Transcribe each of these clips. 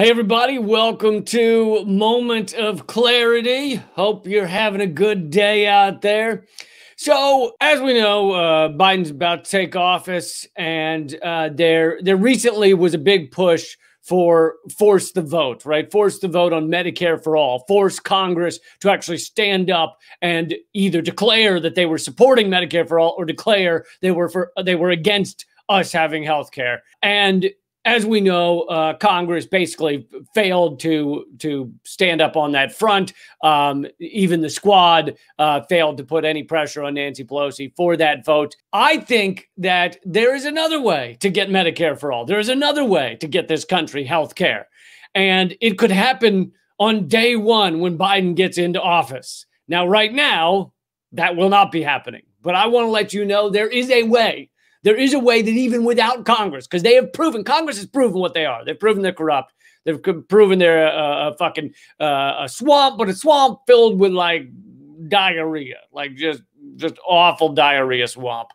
Hey, everybody, welcome to Moment of Clarity. Hope you're having a good day out there. So, as we know, Biden's about to take office, and there recently was a big push for force the vote, right? Force the vote on Medicare for All, force Congress to actually stand up and either declare that they were supporting Medicare for All or declare they were against us having health care. And as we know, Congress basically failed to stand up on that front. Even the squad failed to put any pressure on Nancy Pelosi for that vote. I think that there is another way to get Medicare for all. There is another way to get this country health care. And it could happen on day one when Biden gets into office. Now, right now, that will not be happening. But I want to let you know there is a way. There is a way that even without Congress, because they have proven, Congress has proven what they are. They've proven they're corrupt. They've proven they're a swamp, but a swamp filled with like diarrhea, like just awful diarrhea swamp.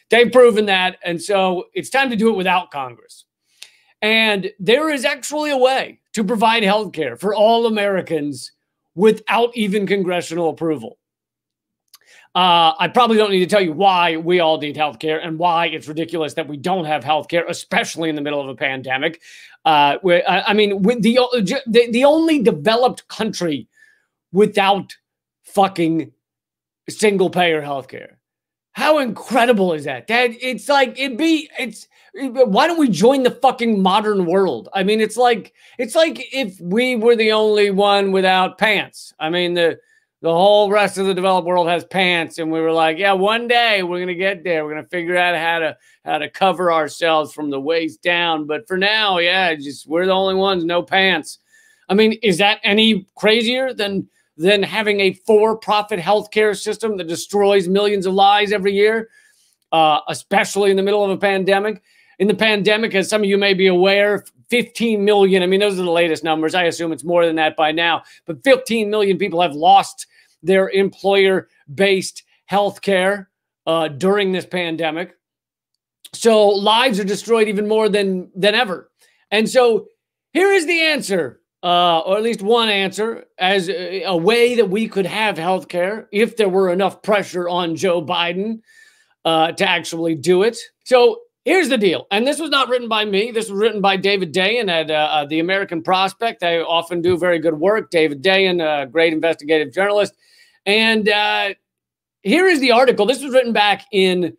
They've proven that. And so it's time to do it without Congress. And there is actually a way to provide health care for all Americans without even congressional approval. I probably don't need to tell you why we all need healthcare and why it's ridiculous that we don't have healthcare, especially in the middle of a pandemic. The only developed country without fucking single payer healthcare. How incredible is that? Why don't we join the fucking modern world? I mean, it's like if we were the only one without pants. I mean, the whole rest of the developed world has pants, and we were like, yeah, one day we're going to get there. We're going to figure out how to cover ourselves from the waist down. But for now, yeah, we're the only ones, no pants. I mean, is that any crazier than having a for-profit healthcare system that destroys millions of lives every year, especially in the middle of a pandemic? In the pandemic, as some of you may be aware, 15 million, I mean, those are the latest numbers. I assume it's more than that by now, but 15 million people have lost their employer-based health care during this pandemic. So lives are destroyed even more than ever. And so here is the answer, or at least one answer, as a way that we could have health care if there were enough pressure on Joe Biden to actually do it. So here's the deal. And this was not written by me. This was written by David Dayen at the American Prospect. They often do very good work. David Dayen, a great investigative journalist. And here is the article. This was written back in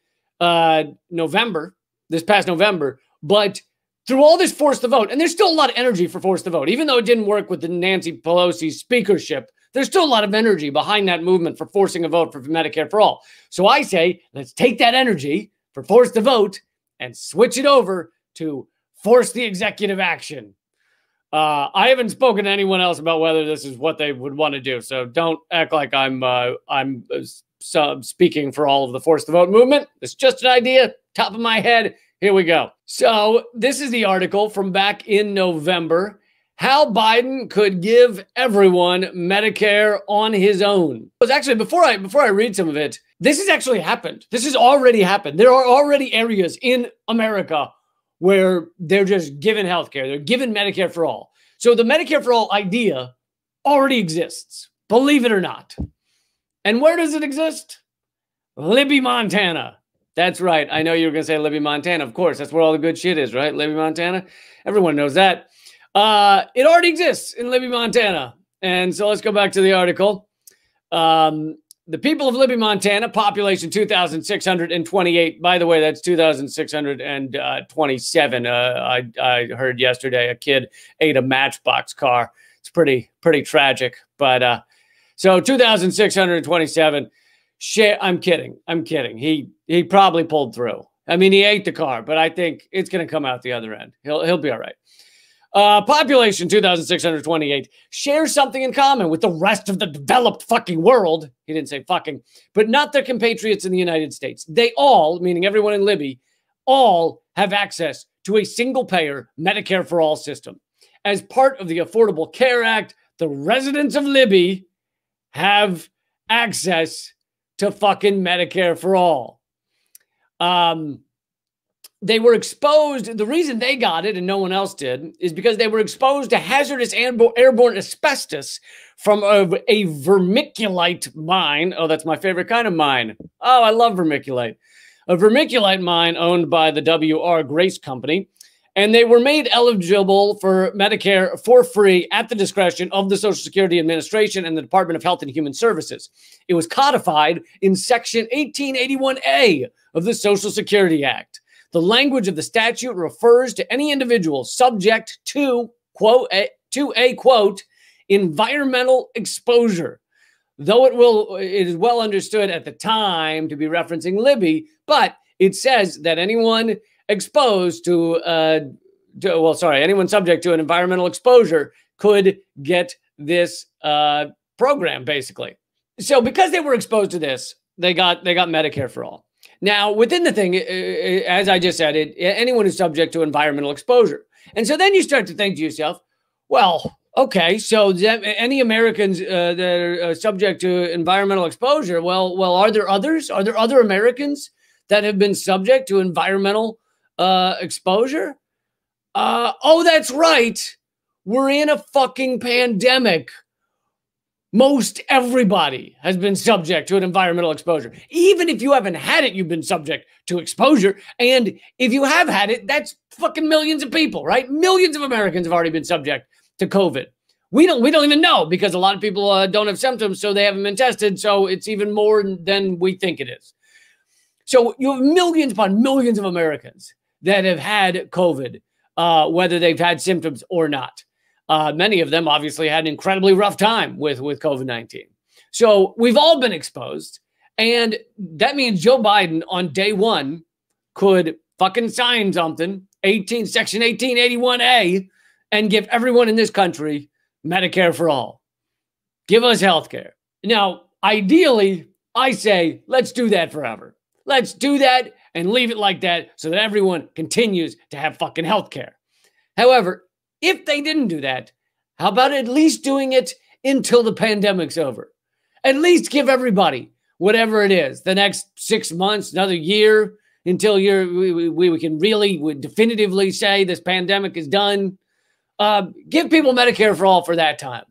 November, this past November. But through all this force the vote, and there's still a lot of energy for force the vote, even though it didn't work with the Nancy Pelosi speakership, there's still a lot of energy behind that movement for forcing a vote for Medicare for all. So I say, let's take that energy for force the vote and switch it over to force the executive action. I haven't spoken to anyone else about whether this is what they would want to do, so don't act like I'm speaking for all of the force the vote movement. It's just an idea, top of my head. Here we go. So this is the article from back in November. How Biden could give everyone Medicare on his own. It was actually, before I read some of it, this has actually happened. This has already happened. There are already areas in America where they're just given healthcare. They're given Medicare for all. So the Medicare for all idea already exists, believe it or not. And where does it exist? Libby, Montana. That's right. I know you were going to say Libby, Montana. Of course, that's where all the good shit is, right? Libby, Montana. Everyone knows that. It already exists in Libby, Montana. And so let's go back to the article. The people of Libby, Montana, population 2,628. By the way, that's 2,627. I heard yesterday a kid ate a Matchbox car. It's pretty tragic. But so 2,627. I'm kidding. He probably pulled through. I mean, he ate the car, but I think it's going to come out the other end. He'll be all right. Population 2,628 shares something in common with the rest of the developed fucking world. He didn't say fucking, but not their compatriots in the United States. They all, meaning everyone in Libby, all have access to a single payer Medicare for all system. As part of the Affordable Care Act, the residents of Libby have access to fucking Medicare for all. they were exposed. The reason they got it and no one else did is because they were exposed to hazardous airborne asbestos from a vermiculite mine. Oh, that's my favorite kind of mine. Oh, I love vermiculite. A vermiculite mine owned by the W.R. Grace Company. And they were made eligible for Medicare for free at the discretion of the Social Security Administration and the Department of Health and Human Services. It was codified in Section 1881A of the Social Security Act. The language of the statute refers to any individual subject to, quote, environmental exposure. Though it is well understood at the time to be referencing Libby, but it says that anyone exposed anyone subject to an environmental exposure could get this program, basically. So because they were exposed to this, they got Medicare for All. Now, within the thing, as I just said, anyone is subject to environmental exposure. And so then you start to think to yourself, well, okay, so any Americans that are subject to environmental exposure, well, are there others? Are there other Americans that have been subject to environmental exposure? Oh, that's right. We're in a fucking pandemic. Most everybody has been subject to an environmental exposure. Even if you haven't had it, you've been subject to exposure. And if you have had it, that's fucking millions of people, right? Millions of Americans have already been subject to COVID. We don't even know because a lot of people don't have symptoms, so they haven't been tested. So it's even more than we think it is. So you have millions upon millions of Americans that have had COVID, whether they've had symptoms or not. Many of them obviously had an incredibly rough time with COVID-19. So we've all been exposed. And that means Joe Biden on day one could fucking sign something, Section 1881A, and give everyone in this country Medicare for all. Give us health care. Now, ideally, I say, let's do that forever. Let's do that and leave it like that so that everyone continues to have fucking health care. However, if they didn't do that, how about at least doing it until the pandemic's over? At least give everybody whatever it is, the next 6 months, another year, until we can really definitively say this pandemic is done. Give people Medicare for all for that time.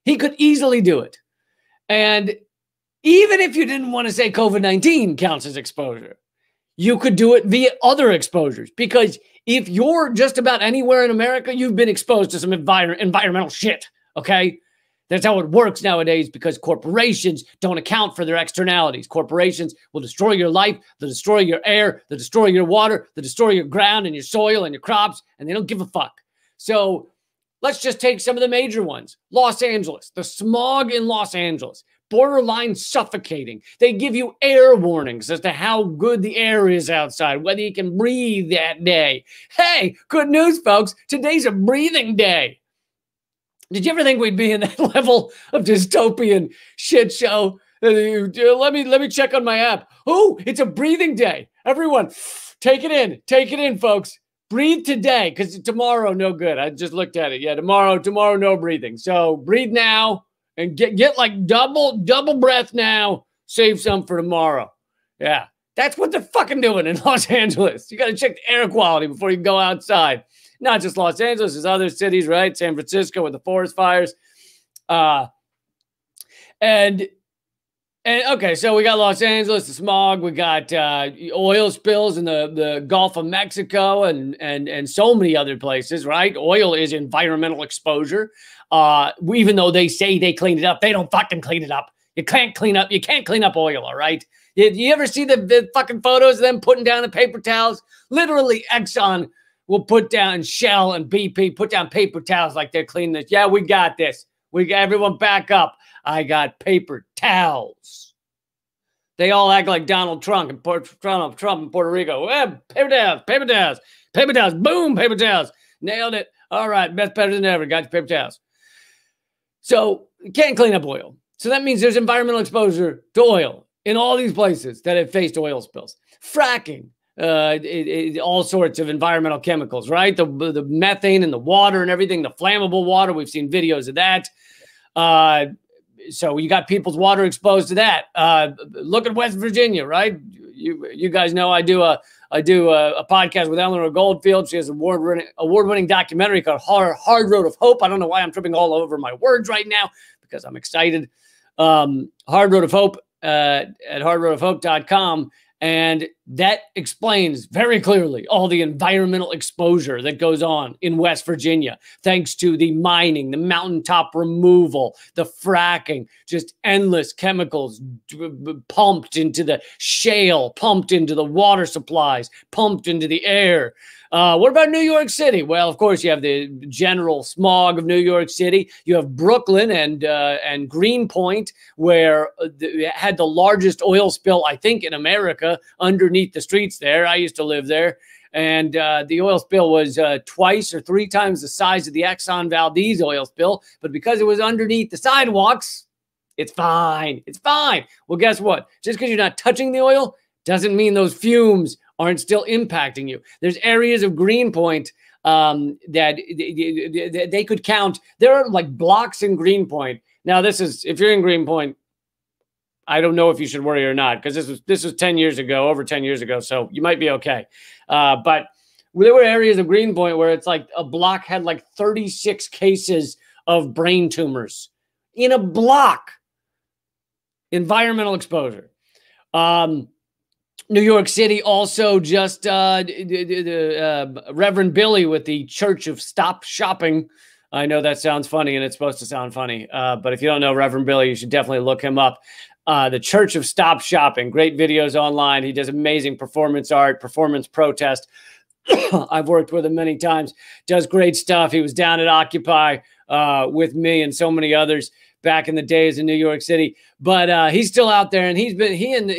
He could easily do it. And even if you didn't want to say COVID-19 counts as exposure, you could do it via other exposures. Because if you're just about anywhere in America, you've been exposed to some environmental shit, okay? That's how it works nowadays because corporations don't account for their externalities. Corporations will destroy your life, they'll destroy your air, they'll destroy your water, they'll destroy your ground and your soil and your crops, and they don't give a fuck. So let's just take some of the major ones. Los Angeles, the smog in Los Angeles, borderline suffocating. They give you air warnings as to how good the air is outside, whether you can breathe that day. Hey, good news, folks. Today's a breathing day. Did you ever think we'd be in that level of dystopian shit show? Let me check on my app. Oh, it's a breathing day. Everyone, take it in, folks. Breathe today, because tomorrow, no good. I just looked at it. Yeah, tomorrow, no breathing. So breathe now and get like double breath now. Save some for tomorrow. Yeah, that's what they're fucking doing in Los Angeles. You got to check the air quality before you go outside. Not just Los Angeles, there's other cities, right? San Francisco with the forest fires. And okay, so we got Los Angeles, the smog. We got oil spills in the Gulf of Mexico and so many other places, right? Oil is environmental exposure. Even though they say they clean it up, they don't fucking clean it up. You can't clean up oil, all right? You ever see the fucking photos of them putting down the paper towels? Literally, Exxon will put down, Shell and BP put down paper towels like they're cleaning this. Yeah, we got this. We got everyone back up. I got paper towels. They all act like Donald Trump in Puerto Rico. Paper towels, boom, paper towels. Nailed it. All right, best better than ever. Got your paper towels. So you can't clean up oil. So that means there's environmental exposure to oil in all these places that have faced oil spills. Fracking, all sorts of environmental chemicals, right? The methane in the water and everything, the flammable water. We've seen videos of that. So you got people's water exposed to that. Look at West Virginia, right? You guys know I do a I do a podcast with Eleanor Goldfield. She has an award-winning documentary called Hard Road of Hope. I don't know why I'm tripping all over my words right now because I'm excited. Hard Road of Hope at hardroadofhope.com. And that explains very clearly all the environmental exposure that goes on in West Virginia, thanks to the mining, the mountaintop removal, the fracking, just endless chemicals pumped into the shale, pumped into the water supplies, pumped into the air. What about New York City? Well, of course, you have the general smog of New York City. You have Brooklyn and Greenpoint, where had the largest oil spill, I think, in America underneath the streets there. I used to live there. And the oil spill was twice or three times the size of the Exxon Valdez oil spill. But because it was underneath the sidewalks, it's fine. It's fine. Well, guess what? Just because you're not touching the oil doesn't mean those fumes aren't still impacting you. There's areas of Greenpoint that they could count. There are like blocks in Greenpoint. Now, this is, if you're in Greenpoint, I don't know if you should worry or not, because this was 10 years ago, over 10 years ago, so you might be okay. But there were areas of Greenpoint where it's like a block had like 36 cases of brain tumors in a block. Environmental exposure. New York City also just Reverend Billy with the Church of Stop Shopping. I know that sounds funny, and it's supposed to sound funny. But if you don't know Reverend Billy, you should definitely look him up. The Church of Stop Shopping. Great videos online. He does amazing performance art, performance protest. I've worked with him many times. Does great stuff. He was down at Occupy with me and so many others back in the days in New York City, but he's still out there, and he and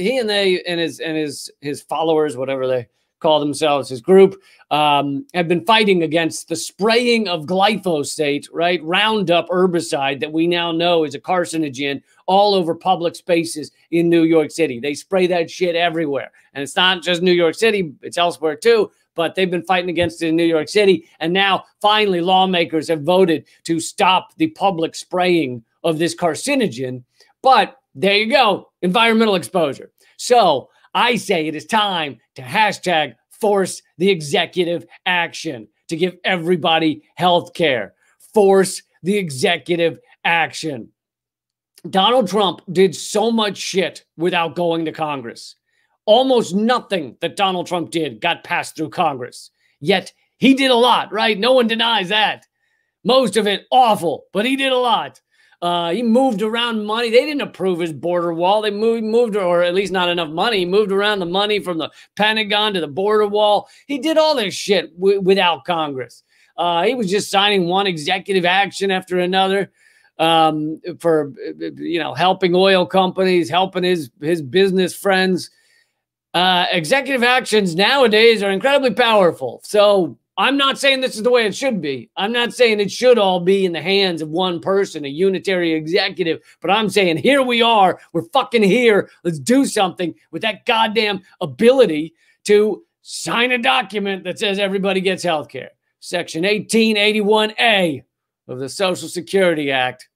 his followers, whatever they call themselves, his group, have been fighting against the spraying of glyphosate, right? Roundup herbicide that we now know is a carcinogen all over public spaces in New York City. They spray that shit everywhere, and it's not just New York City; it's elsewhere too. But they've been fighting against it in New York City, and now finally lawmakers have voted to stop the public spraying of this carcinogen. But there you go, environmental exposure. So I say it is time to hashtag force the executive action to give everybody health care. Force the executive action. Donald Trump did so much shit without going to Congress. Almost nothing that Donald Trump did got passed through Congress. Yet he did a lot, right? No one denies that. Most of it awful, but he did a lot. He moved around money. They didn't approve his border wall. They moved, or at least not enough money. He moved around the money from the Pentagon to the border wall. He did all this shit without Congress. He was just signing one executive action after another for, helping oil companies, helping his business friends. Executive actions nowadays are incredibly powerful. So I'm not saying this is the way it should be. I'm not saying it should all be in the hands of one person, a unitary executive, but I'm saying here we are. We're fucking here. Let's do something with that goddamn ability to sign a document that says everybody gets health care. Section 1881A of the Social Security Act.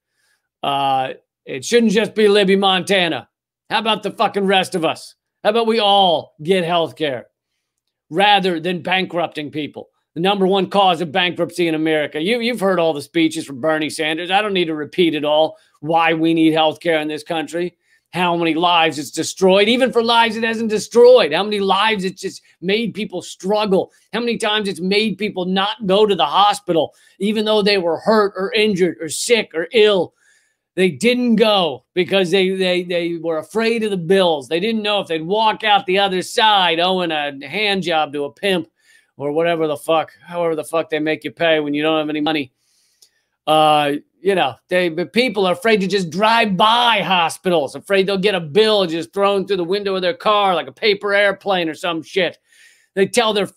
It shouldn't just be Libby, Montana. How about the fucking rest of us? How about we all get health care rather than bankrupting people? The number one cause of bankruptcy in America. You've heard all the speeches from Bernie Sanders. I don't need to repeat it all, why we need health care in this country, how many lives it's destroyed, even for lives it hasn't destroyed, how many lives it's just made people struggle, how many times it's made people not go to the hospital, even though they were hurt or injured or sick or ill. They didn't go because they were afraid of the bills. They didn't know if they'd walk out the other side owing a hand job to a pimp or whatever the fuck, however the fuck they make you pay when you don't have any money. People are afraid to just drive by hospitals, afraid they'll get a bill just thrown through the window of their car like a paper airplane or some shit. They tell their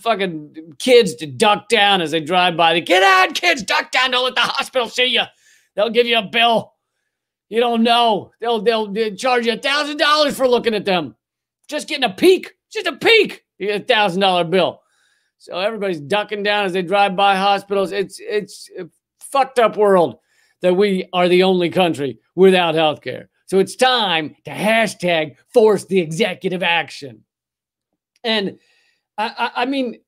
fucking kids to duck down as they drive by. They get out, kids, duck down. Don't let the hospital see you. They'll give you a bill. You don't know. They'll charge you $1,000 for looking at them. Just getting a peek. Just a peek. You get a $1,000 bill. So everybody's ducking down as they drive by hospitals. It's a fucked up world that we are the only country without health care. So it's time to hashtag force the executive action. And I mean,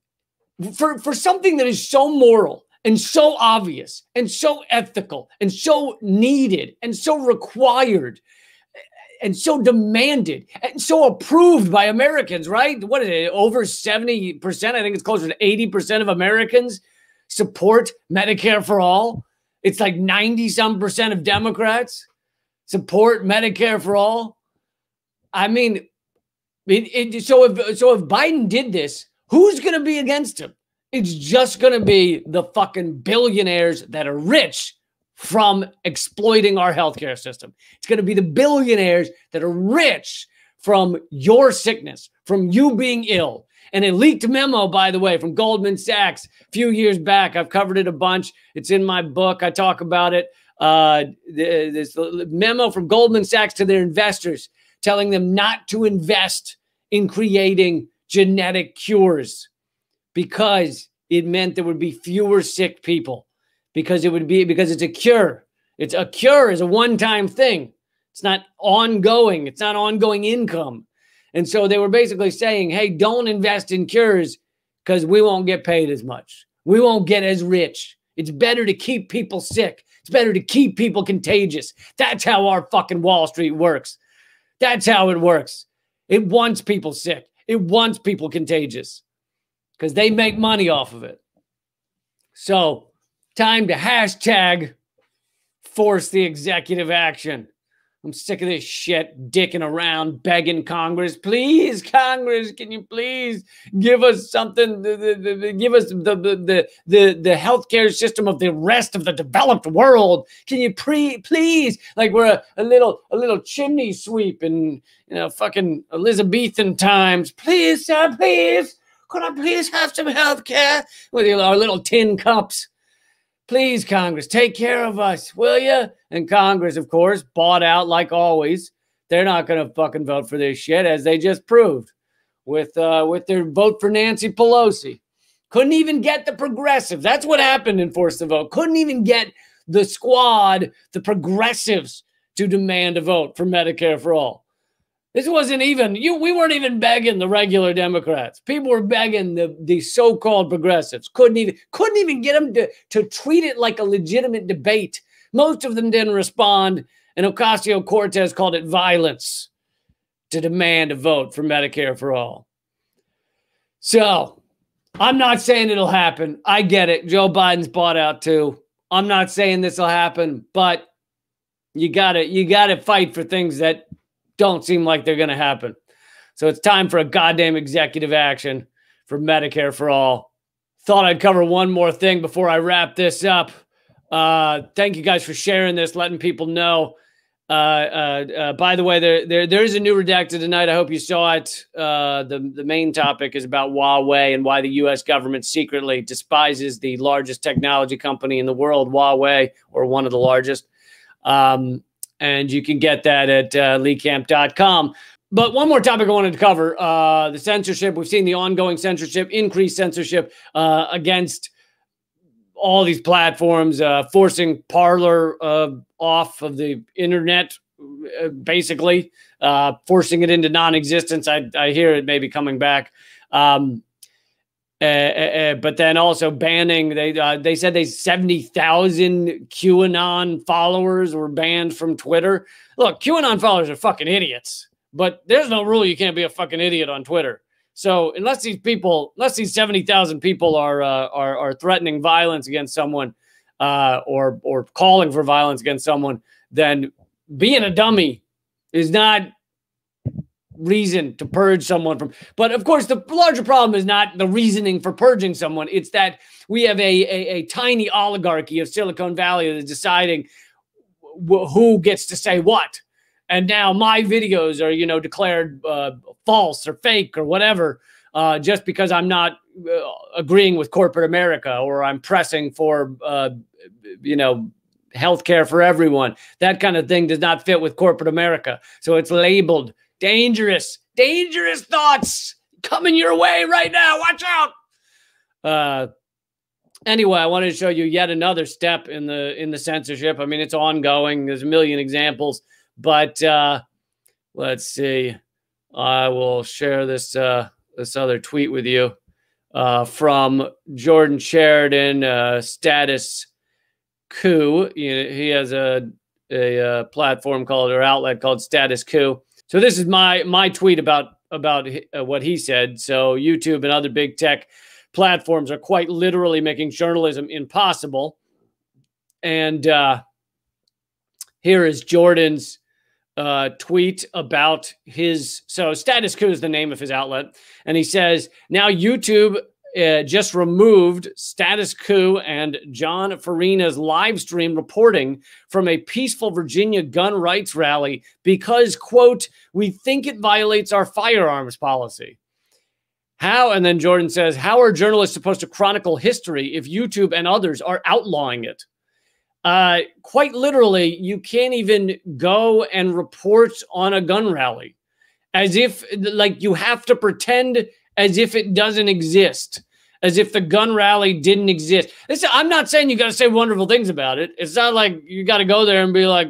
for something that is so moral and so obvious and so ethical and so needed and so required and so demanded and so approved by Americans, right? What is it? Over 70%? I think it's closer to 80% of Americans support Medicare for All. It's like 90-some% of Democrats support Medicare for All. I mean, so if Biden did this, who's going to be against him? It's just going to be the fucking billionaires that are rich from exploiting our healthcare system. It's going to be the billionaires that are rich from your sickness, from you being ill. And a leaked memo, by the way, from Goldman Sachs a few years back. I've covered it a bunch. It's in my book. I talk about it. This memo from Goldman Sachs to their investors telling them not to invest in creating genetic cures because it meant there would be fewer sick people. Because it's a cure. It's a cure is a one-time thing. It's not ongoing. It's not ongoing income. And so they were basically saying, hey, don't invest in cures because we won't get paid as much. We won't get as rich. It's better to keep people sick. It's better to keep people contagious. That's how our fucking Wall Street works. That's how it works. It wants people sick. It wants people contagious because they make money off of it. So time to hashtag force the executive action. I'm sick of this shit, dicking around, begging Congress. Please, Congress, can you please give us something? Give us the healthcare system of the rest of the developed world. Can you please? Like we're a little chimney sweep in fucking Elizabethan times. Please, sir, please. Could I please have some healthcare with our little tin cups? Please, Congress, take care of us, will you? And Congress, of course, bought out like always. They're not going to fucking vote for this shit, as they just proved with their vote for Nancy Pelosi. Couldn't even get the progressives. That's what happened in Force the Vote. Couldn't even get the squad, the progressives, to demand a vote for Medicare for All. This wasn't even, we weren't even begging the regular Democrats. People were begging the so-called progressives. Couldn't even get them to treat it like a legitimate debate. Most of them didn't respond, and Ocasio-Cortez called it violence to demand a vote for Medicare for All. So, I'm not saying it'll happen. I get it. Joe Biden's bought out too. I'm not saying this will happen, but you gotta fight for things that don't seem like they're going to happen. So it's time for a goddamn executive action for Medicare for All. Thought I'd cover one more thing before I wrap this up. Thank you guys for sharing this, letting people know. By the way, there is a new redacted tonight. I hope you saw it. The main topic is about Huawei and why the U.S. government secretly despises the largest technology company in the world, Huawei, or one of the largest. And you can get that at leecamp.com. But one more topic I wanted to cover, the censorship. We've seen the ongoing censorship, increased censorship against all these platforms, forcing Parler off of the internet, basically, forcing it into non-existence. I hear it may be coming back. But then also banning, they said 70,000 QAnon followers were banned from Twitter. Look, QAnon followers are fucking idiots, but there's no rule you can't be a fucking idiot on Twitter. So unless these 70,000 people are threatening violence against someone, or calling for violence against someone, then being a dummy is not reason to purge someone from. But of course, the larger problem is not the reasoning for purging someone. It's that we have a tiny oligarchy of Silicon Valley that is deciding who gets to say what. And now my videos are, declared false or fake or whatever, just because I'm not agreeing with corporate America, or I'm pressing for, healthcare for everyone. That kind of thing does not fit with corporate America. So it's labeled dangerous thoughts coming your way right now. Watch out. Anyway, I wanted to show you yet another step in the censorship. I mean, it's ongoing. There's a million examples, but let's see. I will share this this other tweet with you from Jordan Sheridan, Status Coup. He has a platform called, or outlet called Status Coup. So this is my tweet about what he said. So YouTube and other big tech platforms are quite literally making journalism impossible. And here is Jordan's tweet about his, so Status Coup is the name of his outlet. And he says, now YouTube just removed Status Coup and John Farina's live stream reporting from a peaceful Virginia gun rights rally because, quote, we think it violates our firearms policy. How? And then Jordan says, how are journalists supposed to chronicle history if YouTube and others are outlawing it? Quite literally, you can't even go and report on a gun rally as if, like, you have to pretend as if it doesn't exist, as if the gun rally didn't exist. I'm not saying you got to say wonderful things about it. It's not like you got to go there and be like,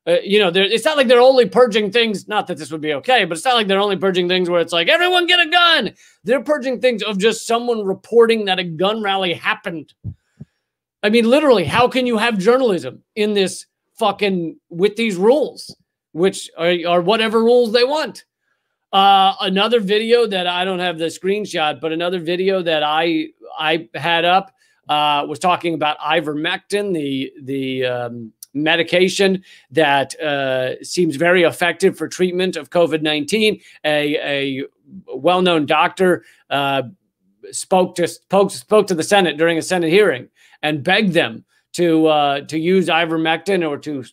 it's not like they're only purging things. Not that this would be okay, but it's not like they're only purging things where it's like, everyone get a gun. They're purging things of just someone reporting that a gun rally happened. I mean, literally, how can you have journalism in this fucking, with these rules, which are whatever rules they want? Another video that I don't have the screenshot, but another video that I had up was talking about ivermectin, the medication that seems very effective for treatment of COVID-19. A well-known doctor spoke to the Senate during a Senate hearing and begged them to use ivermectin, or to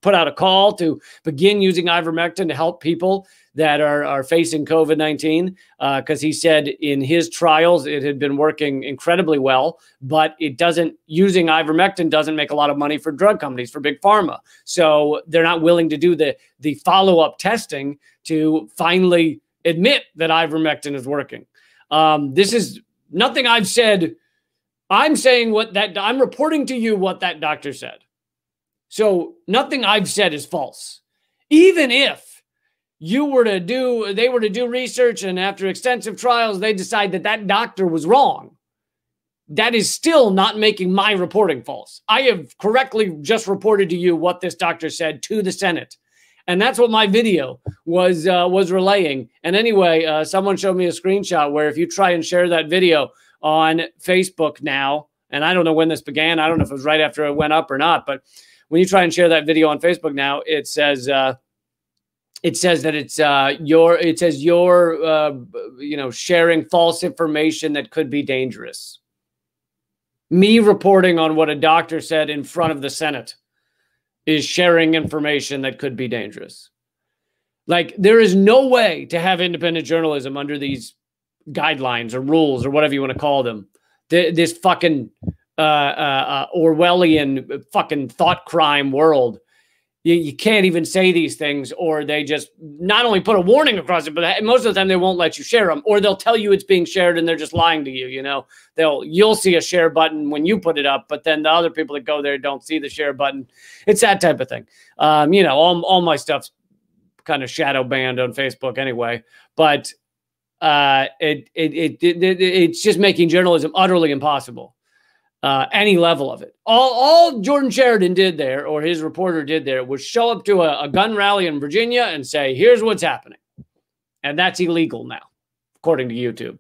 put out a call to begin using ivermectin to help people that are facing COVID-19, because he said in his trials it had been working incredibly well, but using ivermectin doesn't make a lot of money for drug companies, for big pharma. So they're not willing to do the follow-up testing to finally admit that ivermectin is working. This is nothing I've said. I'm saying I'm reporting to you what that doctor said. So nothing I've said is false. Even if they were to do research, and after extensive trials, they decide that doctor was wrong, that is still not making my reporting false. I have correctly just reported to you what this doctor said to the Senate. And that's what my video was relaying. And anyway, someone showed me a screenshot where if you try and share that video on Facebook now, and I don't know when this began, I don't know if it was right after it went up or not, but when you try and share that video on Facebook now, it says that it's you're sharing false information that could be dangerous. Me reporting on what a doctor said in front of the Senate is sharing information that could be dangerous. Like, there is no way to have independent journalism under these guidelines or rules or whatever you want to call them. This fucking Orwellian fucking thought crime world. You can't even say these things, or they just not only put a warning across it, but most of the time they won't let you share them, or they'll tell you it's being shared and they're just lying to you. You'll see a share button when you put it up, but then the other people that go there don't see the share button. It's that type of thing. All my stuff's kind of shadow banned on Facebook anyway, but it's just making journalism utterly impossible. Any level of it. All Jordan Sheridan did there, or his reporter did there, was show up to a gun rally in Virginia and say, here's what's happening. And that's illegal now, according to YouTube.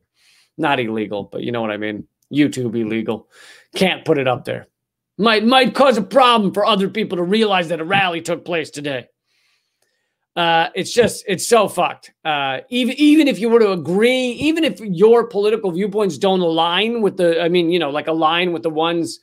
Not illegal, but you know what I mean. YouTube illegal. Can't put it up there. Might cause a problem for other people to realize that a rally took place today. It's so fucked. Even if you were to agree, even if your political viewpoints don't align with align with the ones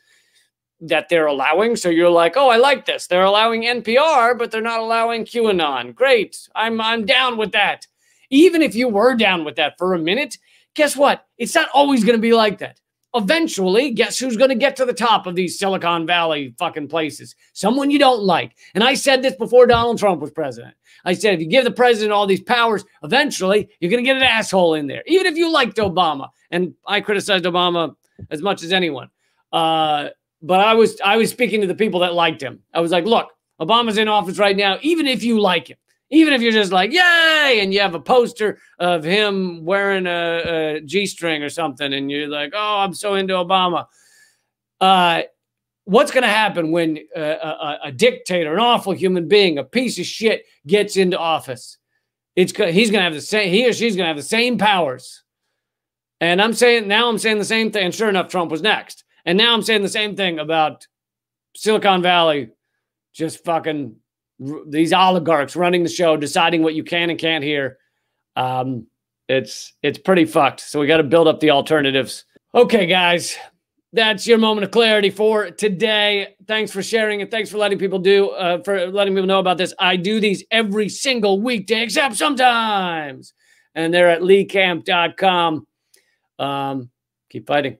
that they're allowing. So you're like, oh, I like this. They're allowing NPR, but they're not allowing QAnon. Great. I'm down with that. Even if you were down with that for a minute, guess what? It's not always going to be like that. Eventually, guess who's going to get to the top of these Silicon Valley fucking places? Someone you don't like. And I said this before Donald Trump was president. I said, if you give the president all these powers, eventually you're going to get an asshole in there. Even if you liked Obama. And I criticized Obama as much as anyone. But I was speaking to the people that liked him. I was like, look, Obama's in office right now. Even if you like him, Even if you're just like, yay, and you have a poster of him wearing a G-string or something, and you're like, oh, I'm so into Obama. What's going to happen when a dictator, an awful human being, a piece of shit gets into office? He's going to have the same, he or she's going to have the same powers. And I'm saying the same thing. And sure enough, Trump was next. And now I'm saying the same thing about Silicon Valley, just fucking these oligarchs running the show, deciding what you can and can't hear. It's pretty fucked. So we got to build up the alternatives. Okay, guys, that's your moment of clarity for today. Thanks for sharing it. Thanks for letting people know about this. I do these every single weekday, except sometimes. And they're at leecamp.com. Keep fighting.